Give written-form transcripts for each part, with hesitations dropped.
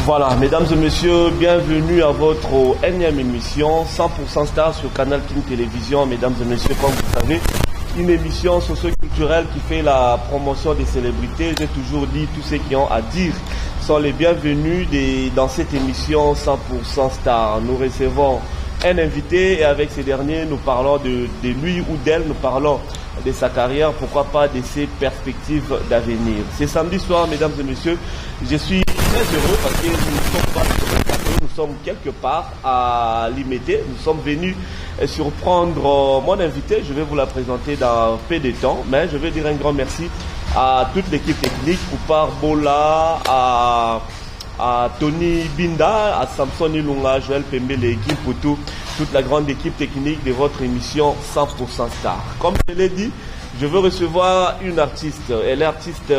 Voilà, mesdames et messieurs, bienvenue à votre énième émission 100% Star sur Canal King Télévision. Mesdames et messieurs, comme vous savez, une émission socio-culturelle qui fait la promotion des célébrités. J'ai toujours dit, tous ceux qui ont à dire sont les bienvenus dans cette émission 100% Star. Nous recevons un invité et avec ce dernier, nous parlons de lui ou d'elle, nous parlons de sa carrière, pourquoi pas de ses perspectives d'avenir. C'est samedi soir, mesdames et messieurs, je suis très heureux parce que nous ne sommes pas sur le plateau, nous sommes quelque part à Limité. Nous sommes venus surprendre mon invité. Je vais vous la présenter dans peu de temps, mais je vais dire un grand merci à toute l'équipe technique, Koupar Bola, à Tony Binda, à Samson Ilunga, Joël Pembe, l'équipe pour toute la grande équipe technique de votre émission 100% Star. Comme je l'ai dit, je veux recevoir une artiste. Elle est artiste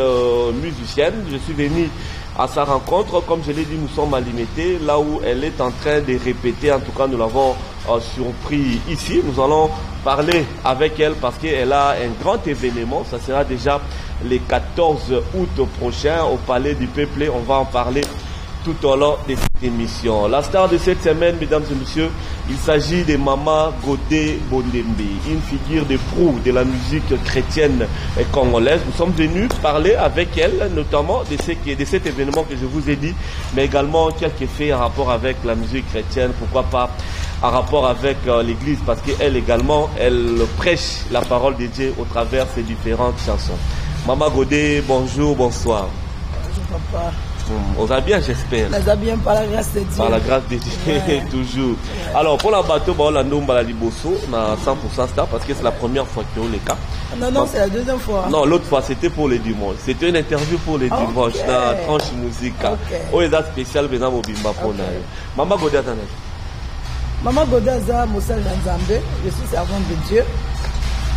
musicienne. Je suis venu à sa rencontre. Comme je l'ai dit, nous sommes à Limité, là où elle est en train de répéter. En tout cas, nous l'avons surpris ici. Nous allons parler avec elle parce qu'elle a un grand événement. Ça sera déjà le 14 août prochain au Palais du Peuple. On va en parler tout au long de cette émission. La star de cette semaine, mesdames et messieurs, il s'agit de Mama Godé Bondembe, une figure de proue de la musique chrétienne et congolaise. Nous sommes venus parler avec elle, notamment de cet événement que je vous ai dit, mais également quelques faits en rapport avec la musique chrétienne, pourquoi pas en rapport avec l'église, parce qu'elle également, elle prêche la parole de Dieu au travers de ses différentes chansons. Mama Godé, bonjour, bonsoir. Bonjour papa. On va bien, j'espère. On va bien par la grâce de Dieu. Par la grâce de Dieu, ouais. Toujours. Ouais. Alors, pour la bateau, on a la Liboso, on a 100% Star parce que c'est la première fois qu'il y a eu le cas. Non, c'est la deuxième fois. Non, l'autre fois, c'était pour les dimanches. C'était une interview pour les dimanches dans la tranche musique. On est spécial, mais on bimba pour nous. Maman Godé, Maman Godé, Moussa Nzambe, je suis servante de Dieu.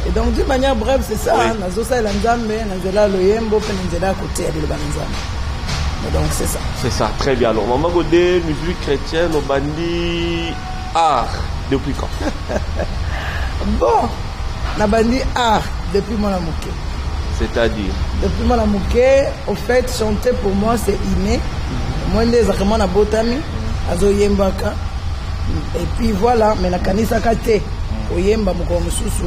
Et donc, d'une manière brève, c'est ça. Nazosa Nzambe, Nazela Loyembo, Penenzela côté de Nzambe. Donc c'est ça. C'est ça, très bien. Alors, Maman Godé, musique chrétienne, au bandi art, depuis quand? Bon, na bandi art, depuis mon amouké. C'est-à-dire? Depuis mon amouké, au fait, chanter pour moi c'est inné. Moi, exactement na botami, azo yembaka. Et puis voilà, mais na kanisa kate, o yemba moko mususu.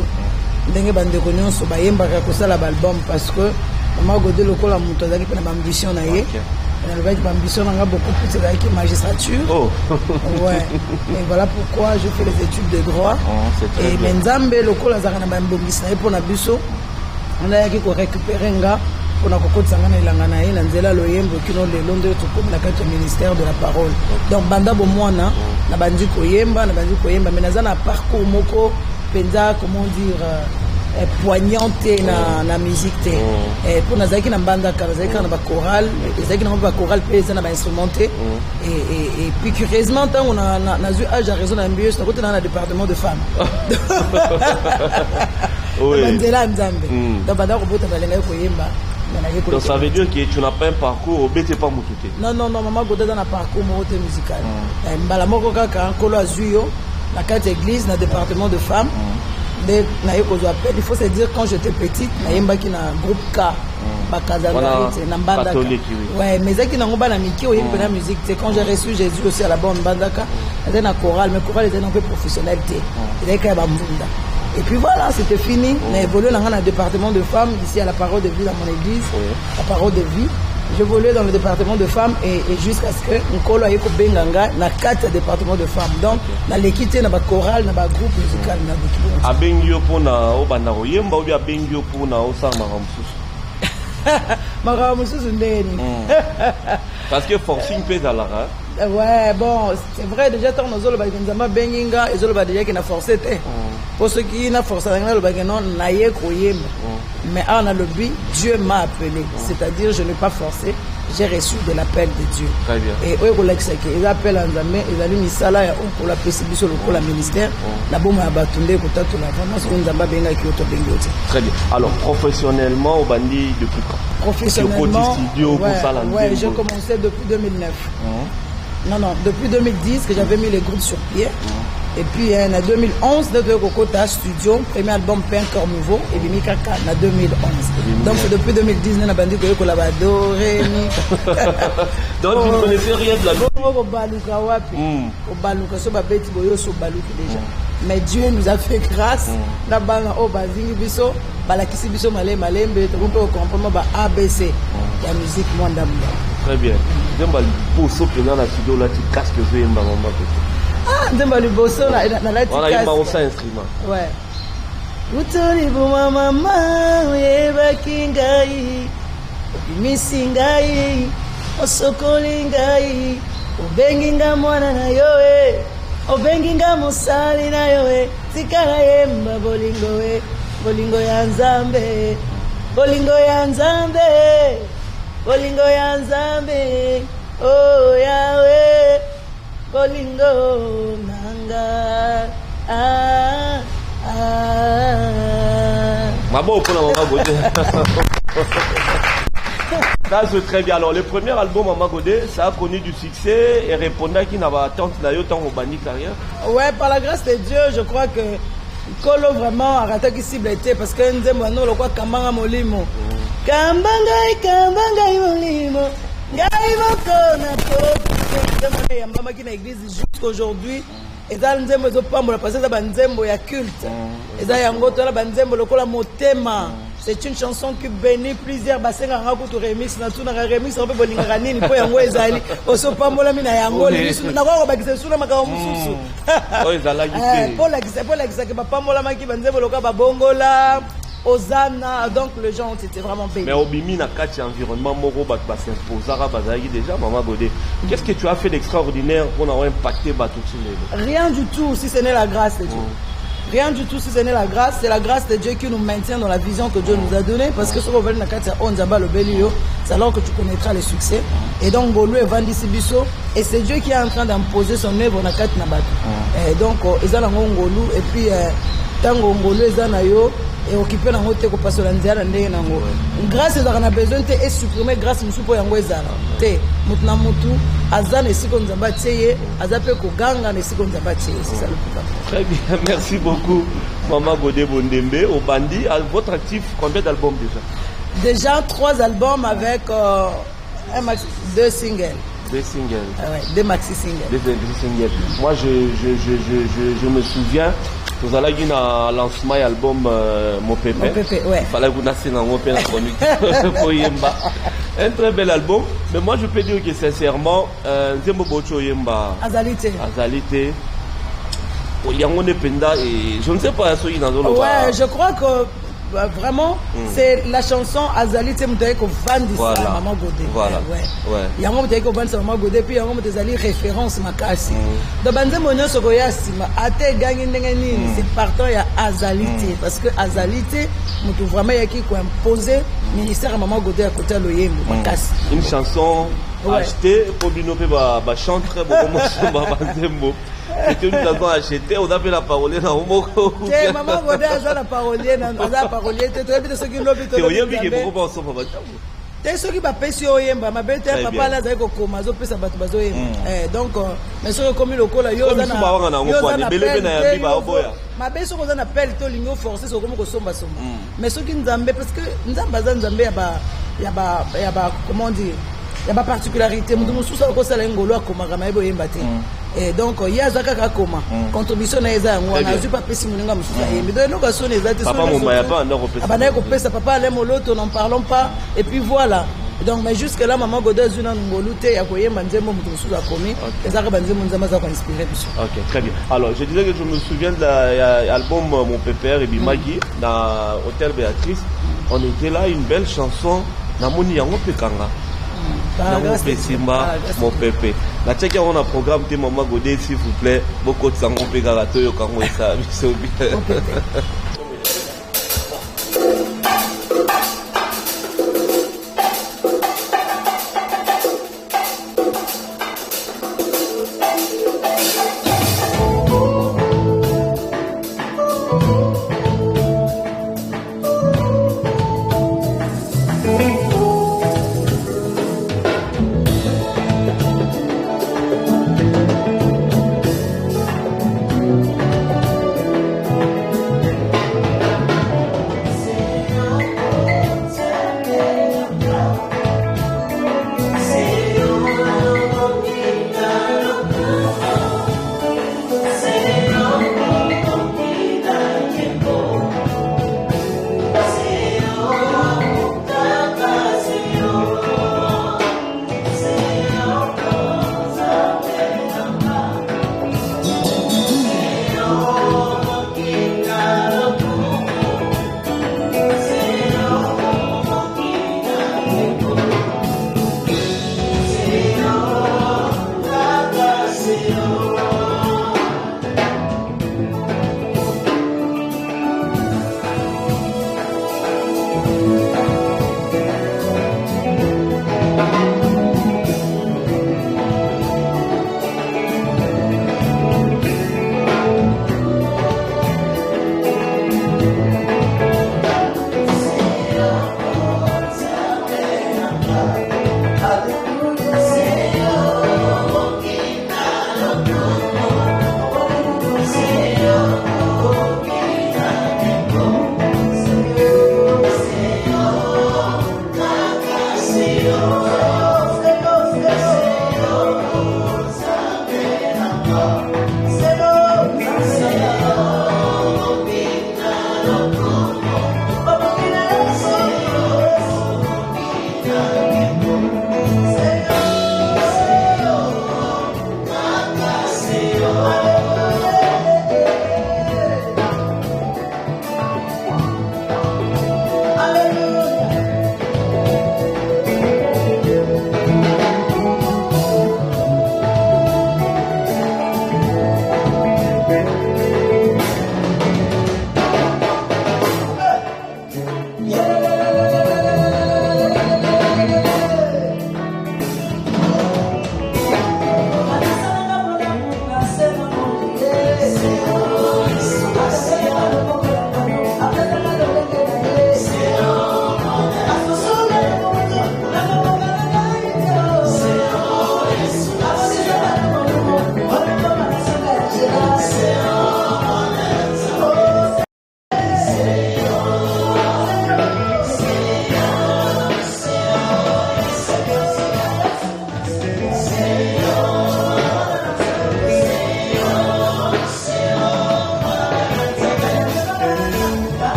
Ndenge bande ko nyonso ba yembaka ko sala album parce que Maman Godé lokola muto azali pe na ambition na ye. Elle a ambition on a beaucoup plus de magistrature. Oh. Ouais. Et voilà pourquoi je fais les études de droit. Oh, et Menzambe lokola azaka na bambomisa pour na biso. On a qui récupérer nga pour na kokotsa nga na ilanga na ye na nzela loyembo kino le londo to comme na carte ministère de la parole. Donc banda bo mwana na bandi koyemba mais na za na parcours moko penza comment dire poignante na musique te pour nazaki na banda nazaki na ba chorale nazaki na ba chorale pe na ba instrumenté et puis curieusement tant on a eu âge à raison na mbio c'est côté dans le département de femmes oui ndela nzambe donc banda ko bota balenga ko yemba. Donc ça veut dire que tu n'as pas un parcours au BT pas mututé. Non Maman Godé dans un parcours musical mbala moko kaka kolo azuyo la carte église na département de femmes. Il faut se dire quand j'étais petite, qui na groupe K, catholique. Ouais, mais qui n'ont pas la musique. C'est quand j'ai reçu Jésus aussi à la bande bandaka, c'était na chorale, mais chorale était un peu professionnalité. Et puis voilà, c'était fini. On a évolué dans le département de femmes ici à la Parole de Vie dans mon église, la Parole de Vie. J'évoluais dans le département de femmes et jusqu'à ce que Nkolo aille ko benganga na 4 départements de femmes. Donc na l'équité na ba chorale na ba groupe musical na l'équipe. Abengyo pona obanda oyemba obi abengyo pona osama mususu. Mara mususu ndeni. Parce que forcing pèse à l'arrêt. Ouais, bon, c'est vrai déjà tant nos ba nzamba benginga ezolo ba déjà qui na forcé te. Pour ceux qui n'a forcé le ba non na ye koyemba. Mais on a le but, Dieu m'a appelé. C'est-à-dire, je n'ai pas forcé, j'ai reçu de l'appel de Dieu. Très bien. Et eux, ils appellent en Zambé, ils allaient misala ya pour la PCB sur le ministère. La bombe a battu les côtés de la vraiment sur une Zamba benga qui auto bengote. Très bien. Alors, professionnellement, au bandi depuis quand? Professionnellement, ouais, j'ai commencé depuis 2009. Non, depuis 2010 que j'avais mis les groupes sur pied. Et puis en 2011, notre Kokota Studio, premier album Pain Corps Nouveau, et puis Mikaka en 2011. Donc c'est depuis 2010, on a bandit que le collaborateur. Donc tu ne connaissais rien de la musique. Déjà. Mais Dieu nous a fait grâce. La banga au bazingi biso, balakisi biso malembe, on peut comprendre ba ABC. La musique mwanda. Très bien. Ndemba liboso pena na studio là tu casques que je yemba maman. Ah, ndemba liboso na la tu casques. On a yemba ça instrument. Ouais. Utoli buma mama yeba kingai. Misingai. Osokoli ngai. Obenginga mwana na yoe. Obenginga musali na yoe. Tikala yemba bolingo we. Bolingo ya nzambe. Bolingo ya nzambe. Bolingo ya nzambe, oh Yahweh, bolingo nanga, Maman, Maman Godé. Ça c'est très bien. Alors le premier album Maman Godé, ça a connu du succès et répondait qu'il n'avait attendre d'ailleurs tant au banni carrière. Ouais, par la grâce de Dieu, je crois que Kolo vraiment a raté qui cible était parce que nous avons le quoi Kambanga Molimo. Kambangai Molimo. Ngai mokona ko. Ya mama qui na église jusqu'aujourd'hui. Eza nzembo zo pambola parce que ba nzembo ya culte. Eza yango to la ba nzembo lokola motema. C'est une chanson qui bénit plusieurs basenga ngako to remix na tuna remix on peut bolinga nini po yango ezali oso pambola mina yango na ko bakise suna makao mususu. Oh ezala gite. Pour la que ba pambola maki ba nzembo lokola ba bongola. Osana, donc les gens ont été vraiment bénis. Mais au Bimi, na kati environnement moro bat s'imposera bazagi déjà Maman Godé. Qu'est-ce que tu as fait d'extraordinaire pour avoir impacté Batouti? Rien du tout si ce n'est la grâce de Dieu. Rien du tout si ce n'est la grâce, c'est la grâce de Dieu qui nous maintient dans la vision que Dieu nous a donnée parce que ce qu'on veut na kati onzaba le belio, c'est alors que tu connaîtras le succès. Et donc Bolu et Vandi Sibiso et c'est Dieu qui est en train d'imposer son œuvre na kati na bato. Et donc ezala ngongolu et puis tango ngolo ezana yo et occupé dans côté ko passer la nzala ndenge nango grâce ezaka na besoin te et supprimer grâce musupo yango ezala te mutu na mutu azana esiko nzamba tieye azape ko ganga na esiko nzamba tieye c'est ça le plus. Très bien, merci beaucoup Maman Godé Bondembe. Au Bandi, à votre actif, combien d'albums déjà 3 albums avec 2 singles. 2 singles. Ah ouais, 2 maxi singles. 2 singles. Moi je me souviens. Vous allez dire un lancement album Mon Pépé. Mon Pépé, ouais. Il fallait que vous nassiez dans Mon Pépé la chronique. Un très bel album. Mais moi je peux dire que sincèrement, Nzembo Bocho Yemba. Azalité. Azalité. Yangonde Penda et je ne sais pas ce qu'il dans le. Ouais, je crois que vraiment c'est la chanson Azalité Moutaye ko vandi sa Maman Godé. Voilà. Ouais. Yango Moutaye ko vandi sa Maman Godé puis yango Moutaye référence makasi. Do banzembo nyonso ko yasima ate gangi ndenge nini c'est partant ya Azalité parce que Azalité mutu vraiment yaki ko imposer ministère Maman Godé à côté loyembo makasi. Une chanson achetée pour binoper ba chanter beaucoup morceau ba banzembo. C'est une chanson achetée, on a fait la parolier dans Omoko. Maman Godé a la parolier, la parolier, tu as vu ce qu'il lobby. Tu as vu qu'il est beaucoup ensemble. Tu sais qui va passer au Yemba, ma belle terre, papa là, c'est comme Mazo Pesa Batbazo. Donc, mais ce que comme le col, ma belle, ce qu'on appelle Tolingo forcé, c'est comme Somba Somba. Mais ce qui nous amène, parce que nous avons Zambé, il y a comment dire, il y a pas particularité. Nous sommes tous à cause de l'Angolo à Komaramaïbo Yembate. Et donc, il y a Zaka Koma. Contribution à Eza, on a pas pessi Mouninga Moussa. Mais de nous, on est zati. Papa, mon maya pas, non, papa, allez, moloto, n'en parlons pas. Et puis voilà. Donc, mais jusque-là, Maman Godé, Zuna Ngolute, Yakoye, Manzemo, Moussou, a commis. Et Zaka Banzemo, Nzamaza, inspiré. Ok, très bien. Alors, je disais que je me souviens de l'album Mon Pépère et Bimagi, dans Hôtel Béatrice. On était là, une belle chanson, Namoni Yango Pekanga. Mon Pépé. La tchèque on a programme de Maman Godé s'il vous plaît. Beaucoup de sang on peut garato yo quand on ça.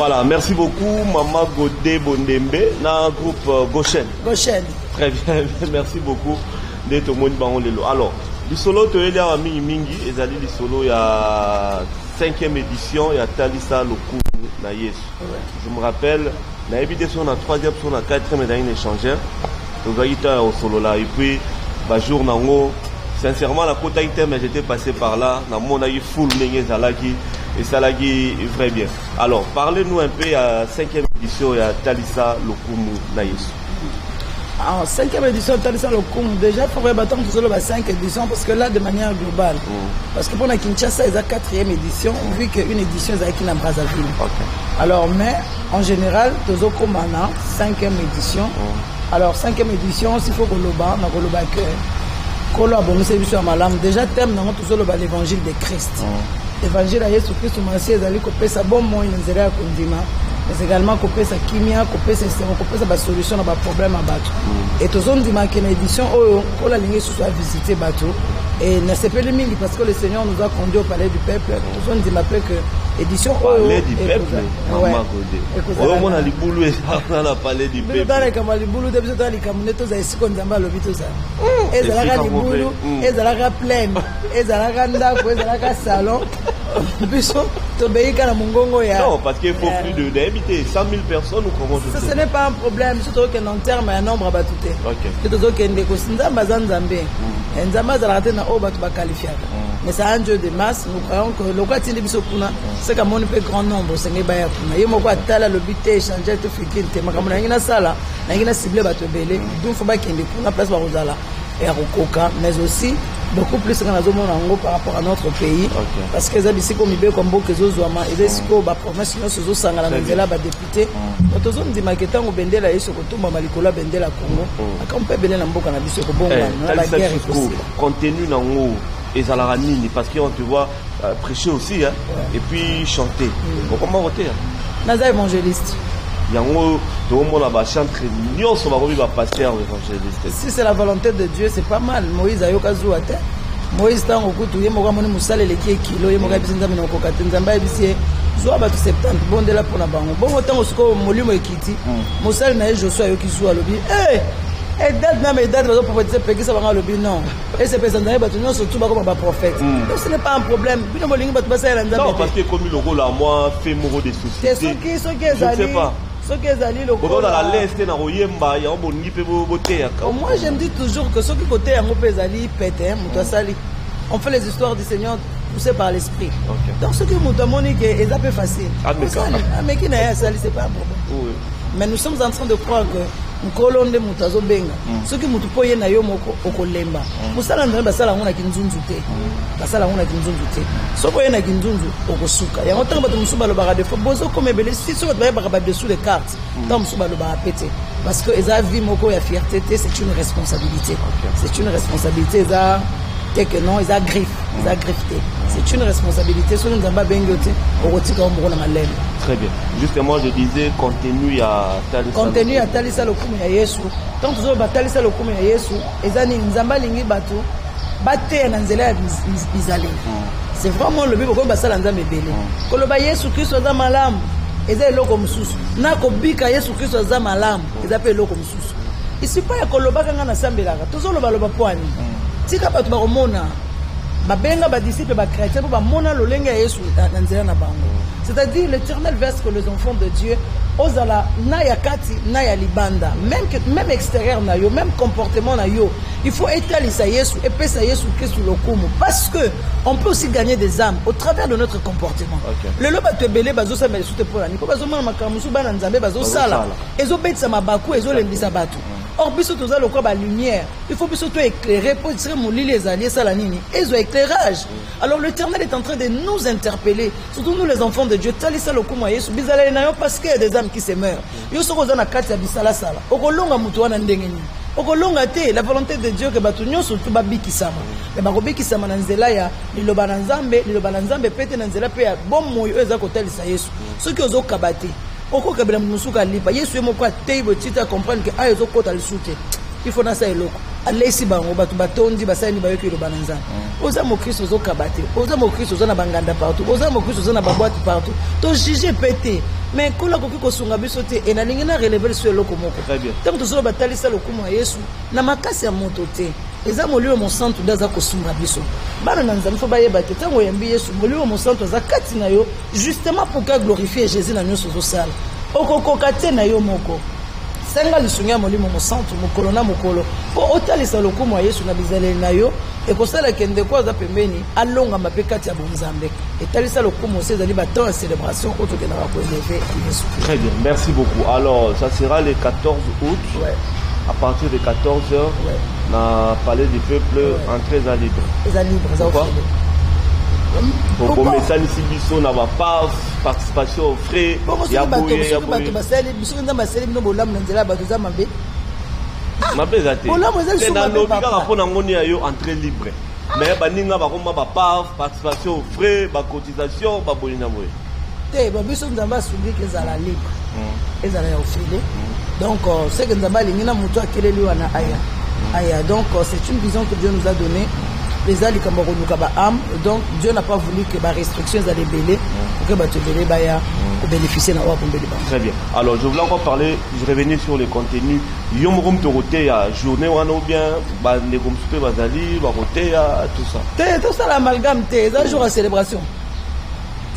Voilà, merci beaucoup, Maman Godé Bondembe, dans le groupe Goshen. Goshen. Très bien, merci beaucoup d'être au monde Baron Lelo. Alors, le solo, tu es là à Mingi, et ça dit le solo, il y a 5e édition, il y a Talisa Lokumu na Yesu. Je me rappelle, la évidence, on a 3e, on a 4e, et on a échangé. Donc, il y a au solo là, et puis, bah, jour, sincèrement, la côte mais j'étais passé par là, dans mon aïe full, et ça l'a dit très bien. Alors, parlez-nous un peu à 5e édition, il y a Talisa Lokumu na Yesu. En 5e édition de Talisa Lokumu, déjà, il faudrait attendre que ce soit 5 éditions, parce que là, de manière globale. Parce que pour la Kinshasa, il y a 4e édition, vu qu'une édition est à Brazzaville. Alors, mais, en général, nous avons 5e édition. Alors, 5e édition, s'il faut que l'on ait que déjà, thème, nous avons l'évangile de Christ. L'évangile de Jésus-Christ, c'est un bon mot, mais également couper sa kimia, couper sa solution à problème à bateau. Et tous on dit que l'édition où la ligne soit visiter bateau et ne s'est pas limité parce que le Seigneur nous a conduit au palais du peuple. Tous on dit que édition palais du peuple. Maman Godé. Au moins les boulous et dans la palais du peuple. Dans les camarades boulous de dans les camonettes tous ici qu'on d'amba le bito ça. Et ça la les boulous, et ça la pleine, et ça la ndako, et ça la salon. Non, parce qu'il faut plus d'habiter 100 000 personnes ou comment je ce n'est pas un problème, surtout qu'en terme, un nombre à batouter. Mais c'est un jeu de masse. Nous croyons que le roi Tindi Bisopuna, c'est comme on peut grand nombre, c'est n'est pas un problème. Il y a un tel le but d'échanger, de faire qu'il y a une salle, il y a une cible à te belé, donc il faut pas qu'il y ait une place pour Rosala et à Rokoka, mais aussi beaucoup plus dans la zone par rapport à notre pays. Parce que les ici comme ils comme beaucoup de zoama et les ici ba promesse nous se sanga la mandela ba député. Notre zone dit maquetant au bendela et sur tout malikola bendela Congo. Quand on peut bendela mboka na biso ko bonga la guerre est possible. Contenu dans haut et ça la ramine parce qu'on te voit prêcher aussi hein, et puis chanter. Comment voter? Naza évangéliste. Si c'est la volonté de Dieu, c'est pas mal. Moïse a eu Moïse a eu Moussal et kilo, il a besoin de Nzamba et Bissie. Zoa batu 70 bon de la pour la banque. Bon autant au score Molimo et Kiti. Moussal n'a Joshua qui joue à l'objet. Et date n'a mais date va prophétiser péquer ça va l'objet non. Et c'est personne d'ailleurs batu non surtout comme un prophète. Donc ce n'est pas un problème. Puis nous molingi batu passer à l'Anzamba. Non parce que comme le rôle à moi fait moro des soucis. C'est ce qui est allé. Moi j'aime dire toujours que ceux qui côté on fait les histoires du Seigneur poussées par l'esprit. Donc ceux qui nous demandent que c'est un peu facile. Mais qui n'a c'est pas un problème. Mais nous sommes en train de croire que Nkolonde mutazo benga soki mutu poye na yo moko okolemba musala ndana basala ngona kinzunzu te basala ngona kinzunzu te soko ye na kinzunzu okosuka yango tanga bato musuba lo bara defo bozo comme belé si soko ba ba dessous les cartes tant musuba lo bara pété parce que eza vie moko ya fierté c'est une responsabilité c'est une responsabilité eza que non eza griffe eza griffé c'est une responsabilité sur nous nzamba bengote okotika omoko na malema. Très bien. Justement, je disais contenu à Talisa Lokumu ya Yesu. Tant que vous Talisa Lokumu ya Yesu, ezani nzamba lingi batu bate na nzela bizali. C'est vraiment le but pourquoi basala nzamba belé. Koloba Yesu Kristo za malamu, eza eloko mususu. Na kobika Yesu Kristo za malamu, eza pe eloko mususu. Ici pas ya koloba kanga na sambelaka. Tozoloba loba poani. Tika batu bakomona babenga ba disciples ba chrétiens pour ba mona lolenga Yesu na nzela na bango. C'est-à-dire l'Éternel verse que les enfants de Dieu osala na ya kati na ya libanda même extérieur na yo même comportement na yo il faut étaler Yesu et pesa Yesu Christ lokumu parce que on peut aussi gagner des âmes au travers de notre comportement. Le loba te belé bazo sa mais sute pour la ni ko bazo mona makamusu bana nzambe bazo sala ezo betsa mabaku ezo lendisa batu. Or biso toza lokwa ba lumière il faut biso to éclairer pour dire mon lit les alliés sala nini ezo éclairage. Alors l'Éternel est en train de nous interpeller surtout nous les enfants de Dieu talisa lokumu Yesu bizala na yo parce que des âmes qui se meurent. Yo soko za na kati ya bisala sala okolonga mutu wana ndengeni okolonga te la volonté de Dieu que batu nyonso tu babikisama mais bakobikisama na nzela ya liloba na nzambe pete na nzela pe ya bomo yo eza kotalisa Yesu soki ozokabate okokabela musuka lipa Yesu yemoko atei botita comprendre que ayo ezokota lisute il faut na sa eloko alesi bango batu batondi basani bayoki le bananza oza mo Christ ozo kabate oza mo Christ oza na banganda partout oza mo Christ oza na baboite partout to juger pété mais kola koki kosunga biso te et na lingi na relever sur loko moko tant tozo batalisa lokumu ya Yesu na makasi ya moto te eza molio mo santu daza kosunga biso bana na nzambe fo bayeba te tango yambi Yesu molio mo santu za kati na yo justement pour que glorifier Jésus na nyoso zo sala okokoka te na yo moko senga lisunga molimo mo santu mokolo na mokolo po otalisa lokumu ya Yesu na bizaleli na yo et kosala kende kwa za pembeni alonga mapekati ya bonzambe etalisa lokumu sezali bato ya célébration autoke na ko élever Yesu. Très bien, merci beaucoup. Alors ça sera le 14 août. Ouais. À partir de 14h, ouais. Dans le palais du peuple, ouais. Entrée à libre. Les libre, ça va. Pour message ici, biso n'a pas participation aux frais. Il y a bouillé, il y a bouillé. C'est dans l'obligation pour entrer libre. Mais baninga bakoma ba participation aux frais, ba cotisation, ba boyina boy. Te ba biso ndamba sundi ke za la libre. Ezala ya ofele. Donc c'est que ndamba lingina muto akeleli wana aya. Aya donc c'est une vision que Dieu nous a donnée. Les ali kamaro nukaba am donc Dieu n'a pas voulu que ba restrictions à les belé pour que ba te belé ba ya pour bénéficier na wa pour belé ba. Très bien. Alors je voulais encore parler, je revenais sur les contenus. Yomrom toroté ya journée wana ou bien ba negom super bazali, ba roté ya tout ça. Tout ça l'amalgame té, ça jour à célébration.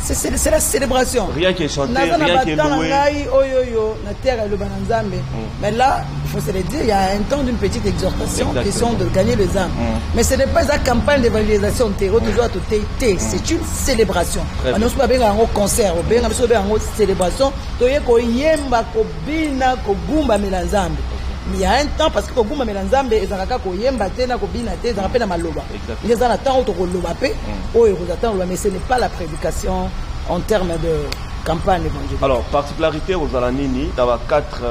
C'est la célébration. Rien qui est chanté, rien qui est loué. Mais là, il faut se le dire, il y a un temps d'une petite exhortation, question de gagner les âmes. Mais ce n'est pas une campagne d'évangélisation, c'est une célébration. On ne peut pas faire un concert, on peut pas faire une célébration. Mais il y a un temps parce que quand vous melanzambe ezalaka ko yemba tena ko bina te ezalaka na maloba. Il y a un temps où to loba pe o ezalaka mais ce n'est pas la prédication en termes de campagne évangélique. Alors, particularité aux Alanini dans les 4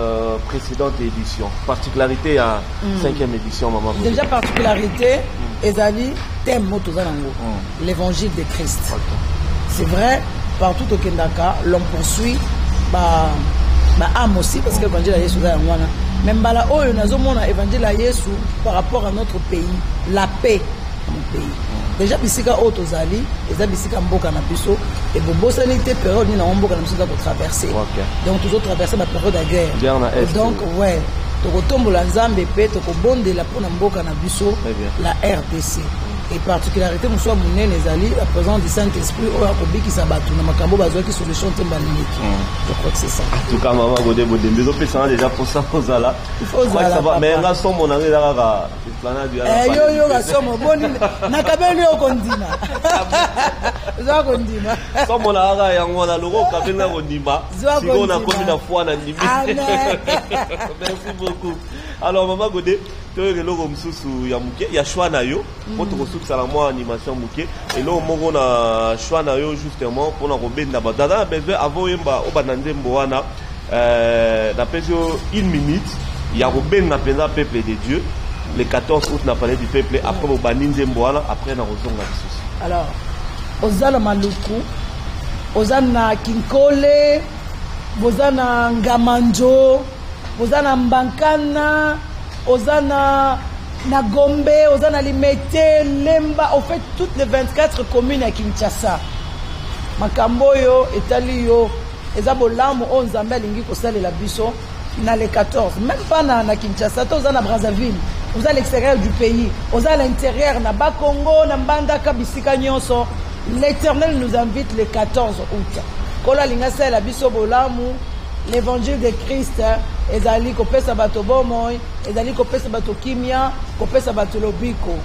précédentes éditions. Particularité à 5e édition maman. Déjà particularité ezali thème moto zanango l'évangile de Christ. C'est vrai partout au Kendaka l'on poursuit âme aussi parce que l'évangile de Jésus est en wana. Même bala oyo nazomona évangile à Yesu par rapport à notre pays, la paix dans mon pays. Déjà bisika otozali, eza bisika mboka na biso et bobosani te période ni na mboka na biso za traverser. Donc toujours traverser la période de guerre. Donc ouais, to kotombola nzambe pe to kobondela pona mboka na biso la RDC. Et particularité nous sommes menés les alliés la présence du Saint-Esprit au Rakobi qui s'abattu na makambo bazo qui solution tembalini. Je crois que c'est ça. En tout cas maman godé bezo pesa déjà pour ça là. Il faut ça va mais nga somo na ngela ka planade ya. Yo ga somo boni na kabeli okondima. Za kondima. Somo na ga yango na logo kabeli na kondima. Siko na komi na foi na ndimi. Merci beaucoup. Alors maman godé il y a choix na yo pour te ressourcer la moi animation muké et là on a choix na yo justement pour na robenda badada besoin avant yemba au banande mboana na peso 1 minute il y a robenda pena peuple de Dieu le 14 août na parlé du peuple après au baninze mboana après na rozonga biso. Alors ozala maluku ozana kinkole bozana ngamanjo bozana mbankana Ozana na Gombe, Ozana Limete, Lemba, en fait toutes les 24 communes à Kinshasa. Makamboyo, Etalio, Ezabolamu, Onzambe, Lingi, Kosale, la Bisso, na les 14. Même pas na Kinshasa, Ozana Brazzaville, Oza à l'extérieur du pays, Oza à l'intérieur, na Bakongo, na Mbandaka, Bisika Nyonso. L'Éternel nous invite le 14 août. Kola Lingasa, la Bisso Bolamu. L'évangile de Christ ezali kopesa bato bomoy ezali kopesa bato kimia kopesa bato lobiko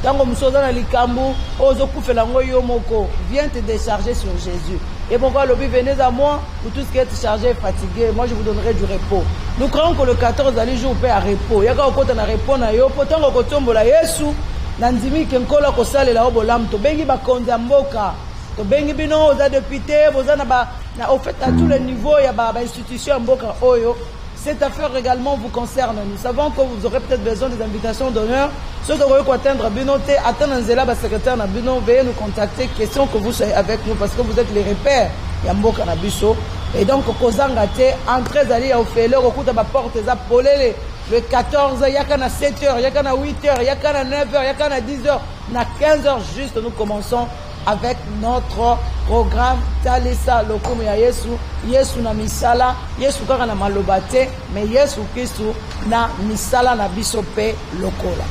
tango musoza na likambu ozo kufela ngo yo moko viens te décharger sur Jésus et pourquoi lobi venez à moi pour tout ce qui est chargé et fatigué moi je vous donnerai du repos. Nous croyons que le 14 ali jour pe à repos yaka okota na repos na yo potango kotombola Yesu na ndimi ke nkola ko salela obolam to bengi bakonzi mboka to bengi bino oza député boza na au fait à tous les niveaux il y a institution mboka oyo. Cette affaire également vous concerne. Nous savons que vous aurez peut-être besoin des invitations d'honneur. Ceux qui auront atteindre Binote, atteindre Nzela, secrétaire Nabino, veuillez nous contacter. Question que vous soyez avec nous parce que vous êtes les repères. Yamboka Nabiso. Et donc, Kozangate, entrez à l'île au Féleur, au coup de ma porte, polele. Le 14, il y a qu'à 7h, il y a qu'à 8h, il y a qu'à 9h, il y a qu'à 10h. À 15h juste, nous commençons avec notre programme Talisa Lokumu ya Yesu. Yesu na misala, Yesu kaka na malobate, mais Yesu Kristu na misala na biso pe lokola.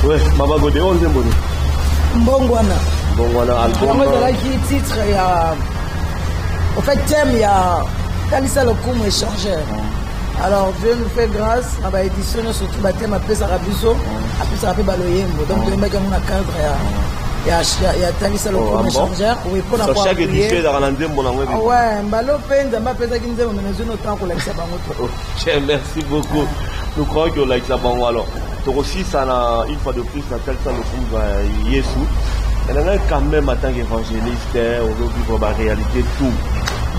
Ouais, Maman Godé, on est bon. Mbongwana. Mbongwana, album. Qui titre, il y a. En fait, thème, il y a. Kalissa Lokumu échangeur. Alors, Dieu nous fait grâce. On va éditionner surtout le thème après Sarabiso. Après Sarabé Baloyembo. Donc, le mec a un cadre. Il y a Kalissa Lokumu échangeur. Oui, pour la chaque édition, il y a un endroit. Ouais, Mbalo Penda, m'a fait ça qui nous a mené autant pour l'examen. Merci beaucoup. Nous croyons que l'examen, alors. Donc aussi, ça a, une fois de plus, la Kalissa Lokumu Yesu. Il y a quand même, en tant qu'évangéliste, on doit vivre la réalité tout.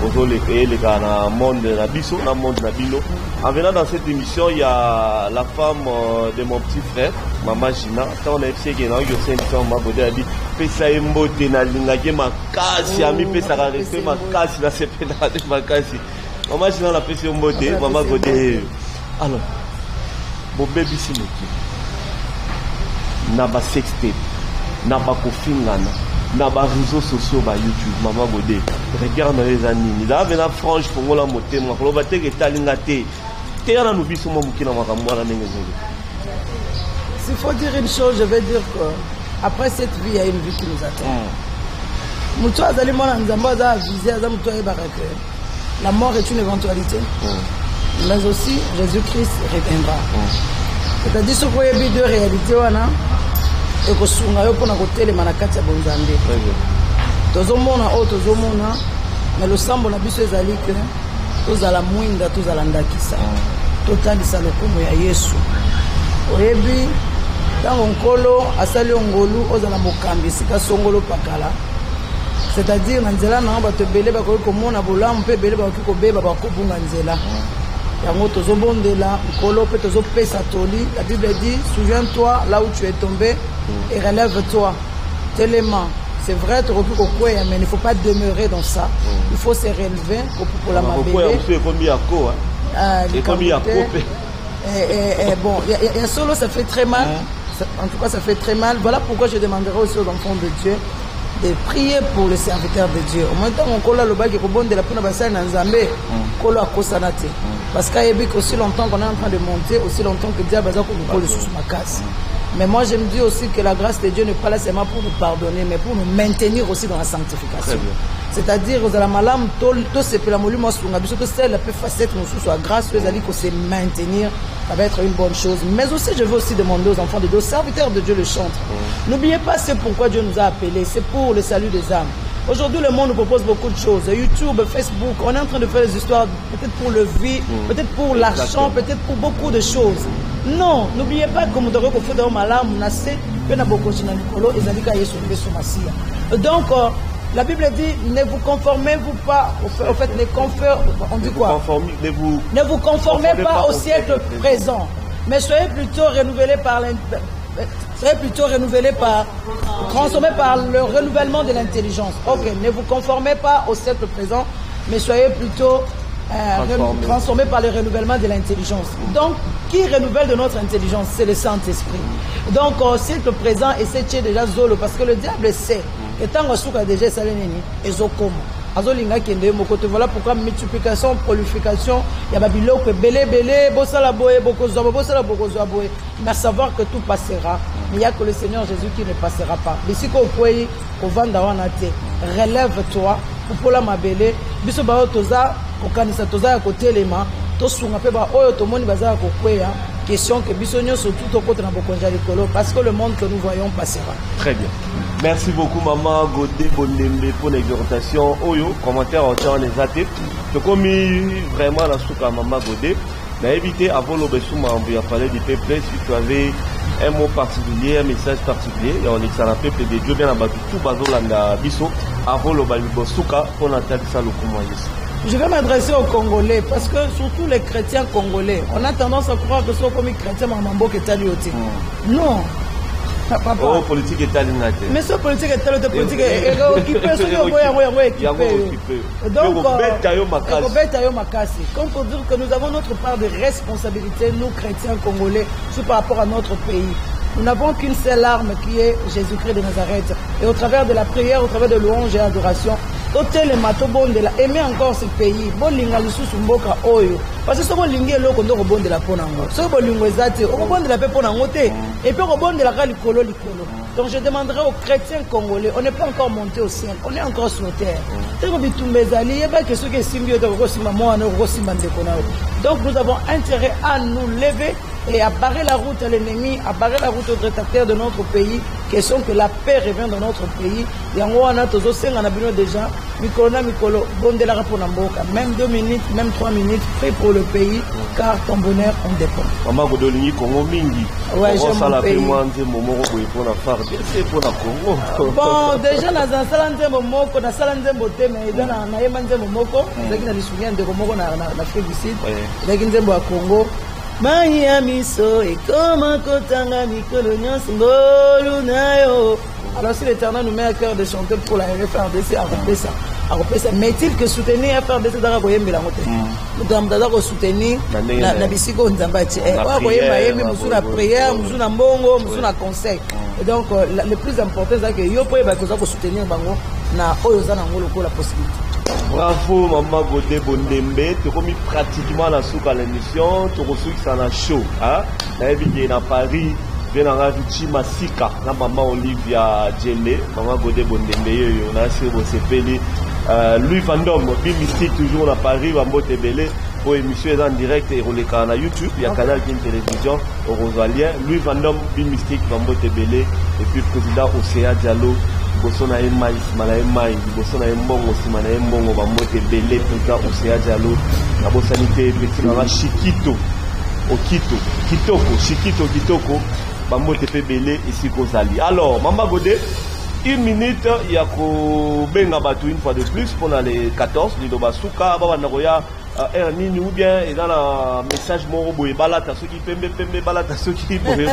Bonjour les pays, les gars, dans le monde Nabiso, dans le monde Nabilo. En venant dans cette émission, il y a la femme de mon petit frère, Maman Gina. Quand on a essayé de faire une émission, Maman Godé a dit Pesa Mbote na lingake makasi, ami Pesa reste makasi, là c'est pénal makasi. Maman Gina l'a Pesa Mbote, Maman Godé. Alors, mon bébé c'est le Naba sextape, Naba kofingana. Dans les réseaux sociaux, YouTube, Maman Godé, regarde les amis. Il y a une frange pour moi, la moté, ma colobaté qui est à l'ingate. T'es à la nouvelle, sur mon bouquin, s'il faut dire une chose, je vais dire qu'après cette vie, il y a une vie qui nous attend. La mort est une éventualité, mais aussi Jésus-Christ reviendra. C'est-à-dire ce qu'il y a deux réalités. Et que sunga yo pona kotelema na kati ya bonzambe tozomona o tozomona mais le sambo na biso ezali ke tozala mwinda tozala ndakisa totandisa lokumu ya Yesu oyebi tango nkolo asali ngolu ozala mokambi sika songolo pakala c'est-à-dire na nzela na bato ebele bakoki komona bolamu mpe ebele bakoki kobeba bakobunga nzela yango tozobondela nkolo mpe tozopesa toli. La Bible dit souviens-toi là où tu es tombé et relève-toi. Tellement, c'est vrai, tu aurais pu couper, mais il ne faut pas demeurer dans ça. Il faut se relever pour la mabélé. Bon, il y a solo, ça fait très mal. En tout cas, ça fait très mal. Voilà pourquoi je demanderai aussi aux enfants de Dieu de prier pour les serviteurs de Dieu. Au moins, on a le bac qui est de la peine de Nzambé, qu'on a kosanate. Parce qu'il y a aussi longtemps qu'on est en train de monter, aussi longtemps que Dieu a besoin qu'on nous colle sous ma casse. Mais moi, je me dis aussi que la grâce de Dieu n'est pas là seulement pour nous pardonner, mais pour nous maintenir aussi dans la sanctification. C'est-à-dire, aux alamalam, tout ce que la molime, moi, c'est la plus facette, nous soit grâce, nous allons se maintenir, ça va être une bonne chose. Mais aussi, je veux aussi demander aux enfants de Dieu, aux serviteurs de Dieu le chantent. N'oubliez pas c'est pourquoi Dieu nous a appelés, c'est pour le salut des âmes. Aujourd'hui, le monde nous propose beaucoup de choses. YouTube, Facebook, on est en train de faire des histoires, peut-être pour le vie, peut-être pour l'argent, peut-être pour beaucoup de choses. Non, n'oubliez pas que nous devons faire des malades, donc, la Bible dit, ne vous conformez-vous pas, au fait, on dit quoi? Ne vous conformez pas au siècle présent, mais soyez plutôt renouvelés par transformés par le renouvellement de l'intelligence. Ok, ne vous conformez pas au siècle présent, mais soyez plutôt transformés par le renouvellement de l'intelligence. Donc, qui renouvelle de notre intelligence? C'est le Saint-Esprit. Donc, au siècle présent, et c'est déjà Zolo, parce que le diable sait que tant que a déjà salénini, et Zokomo. Voilà pourquoi multiplication, prolification, il y a babiloko, belé, bossala boé, bokozoabo, mais à savoir que tout passera. Mais il n'y a que le Seigneur Jésus qui ne passera pas. Ici, au Vandawanate, relève-toi, pour la mabélé, biso bao toza, kokanisa toza ya côté les mains, to sunga pe ba oyo to moni baza ko kweya, question que biso nyonso tout au côté na bokonja likolo, parce que le monde que nous voyons passera. Très bien. Merci beaucoup Maman Godé Bonembe pour l'exhortation. Oyo, commentaire en temps les athées. Je commis vraiment la souka Maman Godé. Mais évitez avant le bessouma, on va parler du peuple. Si tu avais un mot particulier, un message particulier, et on est sur la peuple de Dieu bien abattu tout bazolanda biso avant le balibosouka pour l'entendre ça le comment. Je vais m'adresser aux Congolais parce que surtout les chrétiens congolais, on a tendance à croire que ce sont comme les chrétiens Mambo qui est allioti. Non. Oh, politique est allée. Mais ce politique est allée, politique est occupée, donc, comme pour dire que nous avons notre part de responsabilité, nous chrétiens congolais, par rapport à notre pays. Nous n'avons qu'une seule arme qui est Jésus-Christ de Nazareth. Et au travers de la prière, au travers de louange et adoration, aimer encore ce pays, parce que ce qu'on lingue l'eau qu'on doit rebondir la peau n'ango. Ce qu'on lingue zate, on rebondir la peau n'ango te. Et puis on rebondir la calicolo licolo. Donc je demanderai aux chrétiens congolais, on n'est pas encore monté au ciel, on est encore sur terre. Donc nous avons intérêt à nous lever et à barrer la route à l'ennemi, à barrer la route aux détracteurs de notre pays, question que la paix revienne dans notre pays. Et en gros, on a tous aussi déjà, même 2 minutes, même 3 minutes, prie pour le pays, car ton bonheur en dépend. Maman Godolini Congo Mingi. Ouais, j'aime mon pays. Bon, déjà, dans un salon de Momoko, dans un salon de Moté, mais dans un Ayman de Momoko, c'est qu'il y a des souvenirs de Momoko en Afrique du Sud, c'est qu'il y a des Congo. Maya miso et comment kotanga mikolo nyonso ngolu nayo. Alors si l'Éternel nous met à cœur de chanter pour la FRDC, à repérer ça. Mais est-il que soutenir FRDC dans la Goyembe la montée? Nous devons soutenir la Bissiko Nzambati. Wa Goyemba yemi musu na prière, musu na mbongo, musu na conseil. Et donc le plus important c'est que yo poye ba koza ko soutenir bango na oyoza na ngolo ko la possibilité. Bravo Maman Godé Bondembe, tu as mis pratiquement la soupe à l'émission, tu as reçu que ça n'a chaud. Tu as vu à Paris, bien en Ravichi Massika, la Maman Olivia Djele, Maman Godé Bondembe, on a essayé de se faire Louis Vandom, Bill Mystique toujours à Paris, Wambo Tebele, pour émission en direct et relais à YouTube, il y a Canal King Télévision, au Rosalien, Louis Vandom, Bill Mystique, Wambo Tebele, et puis le président Océa Diallo. Bosona Emma Ismaël Emmaï, Bosona Mbongo, Simana Mbongo, Bamote Belé, Président Océa Diallo, la Bossanité, Petit Mama Chiquito, Okito, Kitoko, Chiquito, Kitoko, Bamote Belé, ici Kozali. Alors, Mama Godé, 1 minute, il y a Benga Batou une fois de plus pendant les 14, Lido Basuka, Baba Nagoya. Nini ou bien et dans le message morobo et balata ceux qui pembe balata ceux qui boye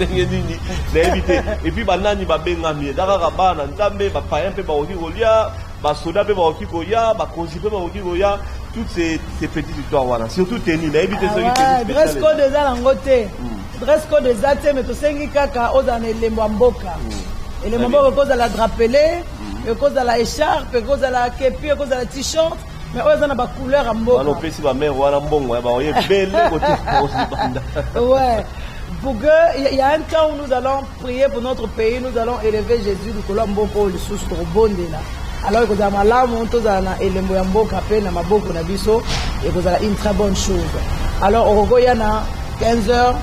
nini d'éviter et puis banani ba bengami dara ba na nzambe ba païen pe ba oki kolia ba soda pe ba oki koya ba konzi pe ba oki koya toutes ces petites histoires voilà surtout tenir d'éviter ceux qui tenir dress code des alangote dress code des athées mais to sengi kaka oza na lembo mboka et les mboka cause à la drapelé cause à la écharpe cause à la képi cause à la t-shirt. Mais on a une couleur en beau. On peut si ma mère ou un bon, ouais, belle côté. Ouais. Pour que il y a un temps où nous allons prier pour notre pays, nous allons élever Jésus du Colombo pour le sous pour bon là. Alors que dans ma lame on tous a élembo ya mboka pe na maboko na biso et que c'est une très bonne chose. Alors au Rogo il y en a 15h,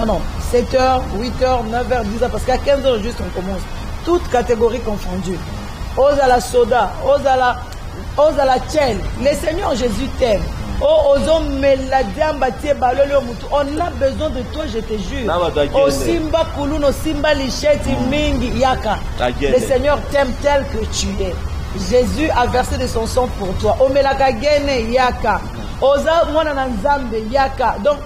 non 7h, 8h, 9h, 10h parce qu'à 15h juste on commence. Toutes catégories confondues. Ose à la soda, ose à la tchèle. Le Seigneur Jésus t'aime. On a besoin de toi, je te jure. Au Simba Kouloun, au Simba Licheti Mingi Yaka. Le Seigneur t'aime tel que tu es. Jésus a versé de son sang pour toi. Omelaka Gene Yaka. Oza Mwana Nzambe Yaka. Donc,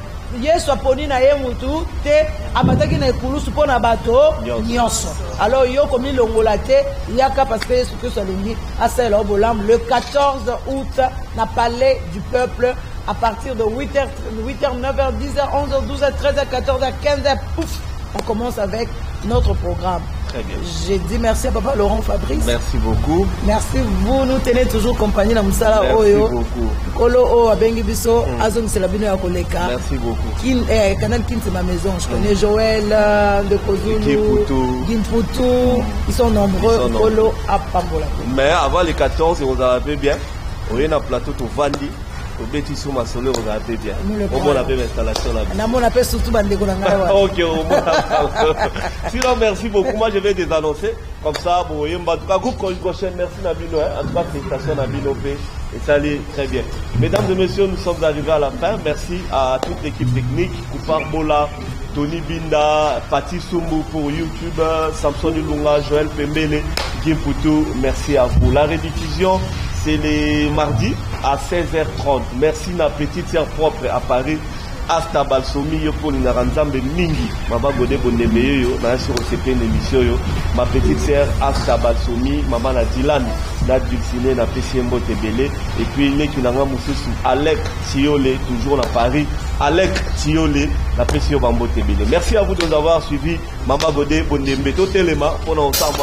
Yesu aponi na ye mutu te amataki na ekulusu pona bato nyonso. Alors yo komi longola te yaka parce que Yesu Christ alingi asala obolam le 14 août na palais du peuple à partir de 8h 9h 10h 11h 12h 13h 14h 15h pouf on commence avec notre programme. Très bien. J'ai dit merci à Papa Laurent Fabrice. Merci beaucoup. Merci vous, nous tenez toujours compagnie dans Moussala Oyo. Merci beaucoup. Kolo O Abengi Biso, Azon c'est la bino ya Koleka. Merci beaucoup. Canal Kin c'est ma maison. Je connais Joël de Kozulu, Gimpoutou. Ils sont nombreux. Kolo à Pambola. Mais avant les 14, on a fait bien. On est dans le plateau de Vandi. Au Bétis sur ma solo, on a fait bien. Au moins, on a fait l'installation là-bas. On a fait surtout Bandeko Nanga. Ok, au moins. Sinon, merci beaucoup. Moi, je vais les annoncer. Comme ça, bon, en tout cas, groupe prochaine, merci Nabino. En tout cas, félicitations Nabino P. Et ça allait très bien. Mesdames et messieurs, nous sommes arrivés à la fin. Merci à toute l'équipe technique. Koupar Bola, Tony Binda, Fatih Sumbu pour YouTube, Samson Ilunga, Joël Pembele, Kim Poutou. Merci à vous. La rediffusion, c'est les mardis à 16h30. Merci ma petite sœur propre à Paris. Asta Balsomi yo pour l'inaranzambe mingi. Maman Godé Bondembe yo na sur CP une émission yo. Ma petite sœur Asta Balsomi, maman la Dylan, la Dulciné na PCMbo Tebele et puis les qui n'anga mususu Alec Tiolé toujours à Paris. Alec Tiolé la PCO Bambo Tebele. Merci à vous de nous avoir suivis. Maman Godé Bondembe to telema pour nous ensemble.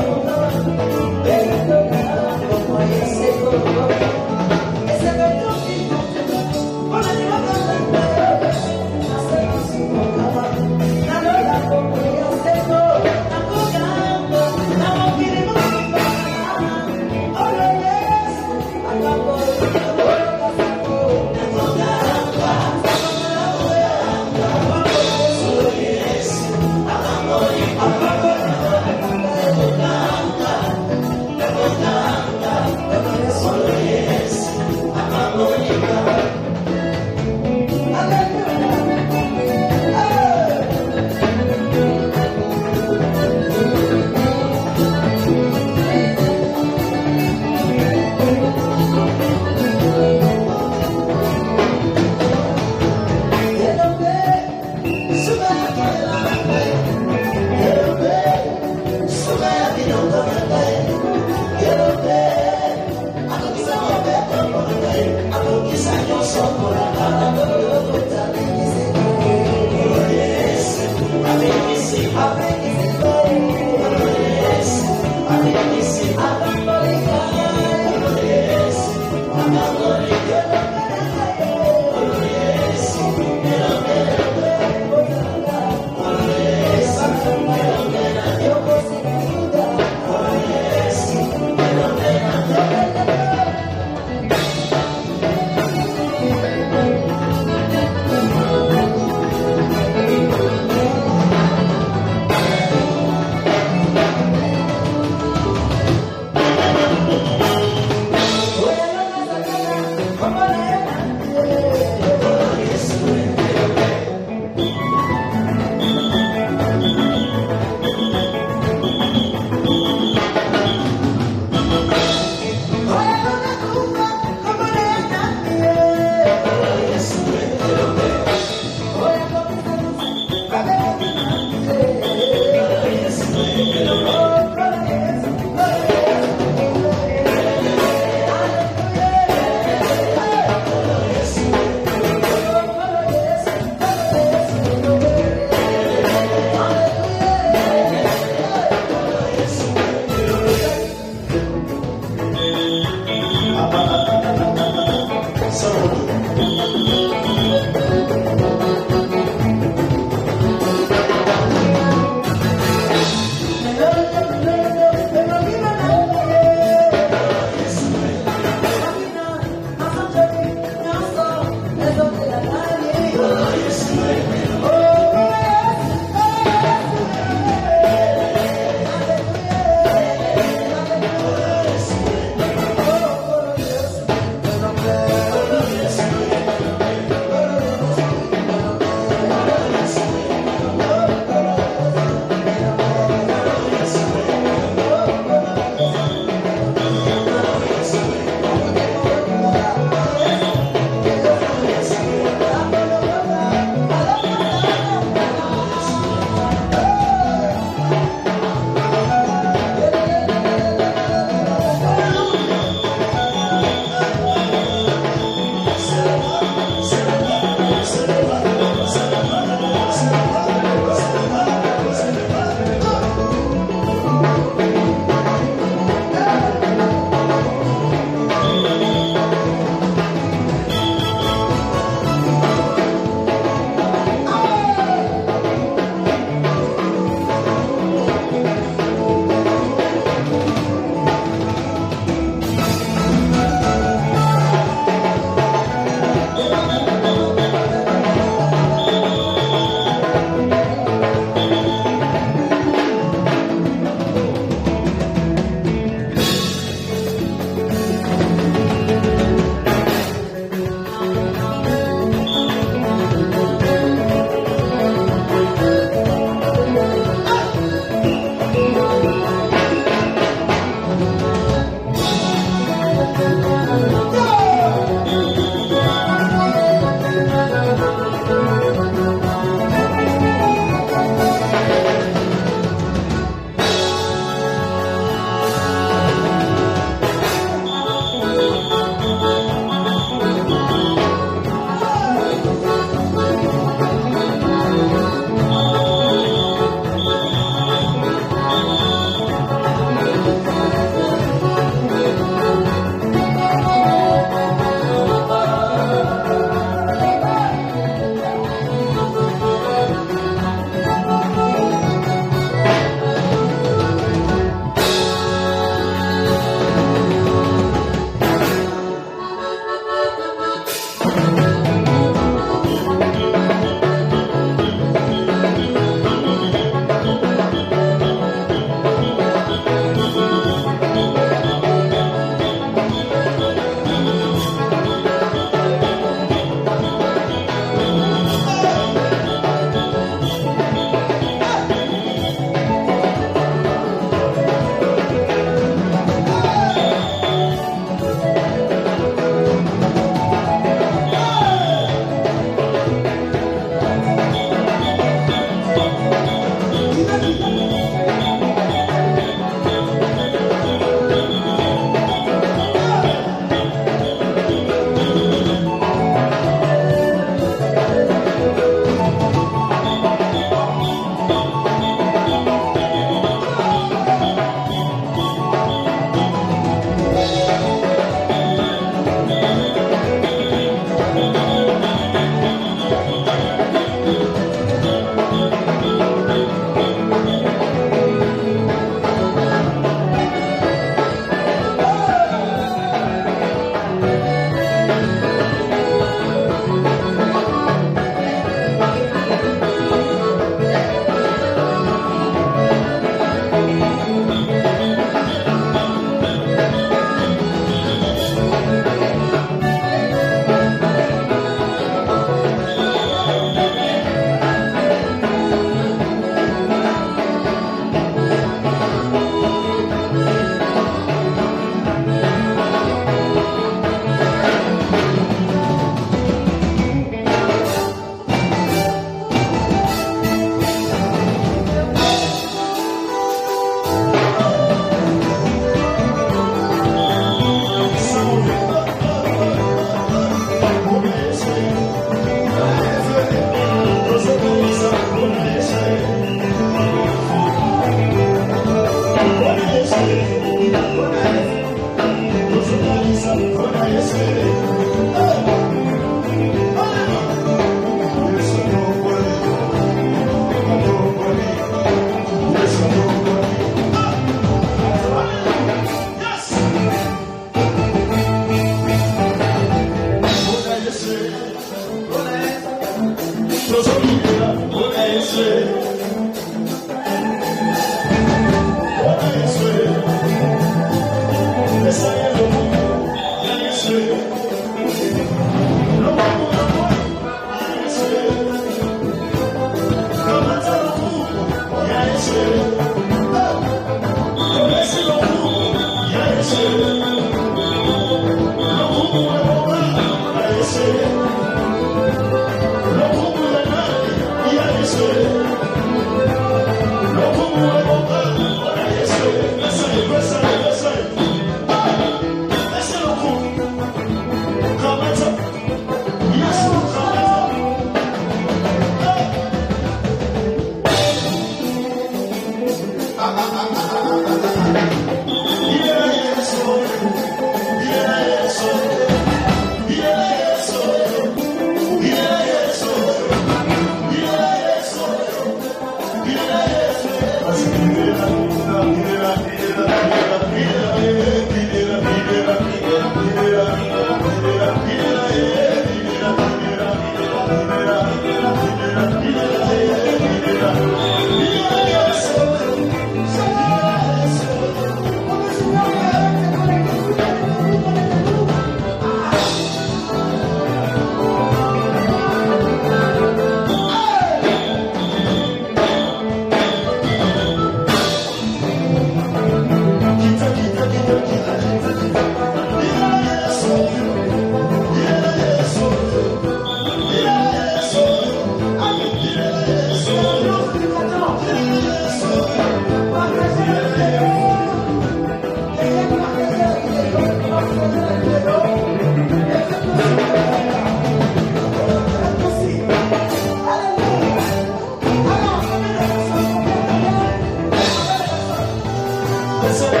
Let's go.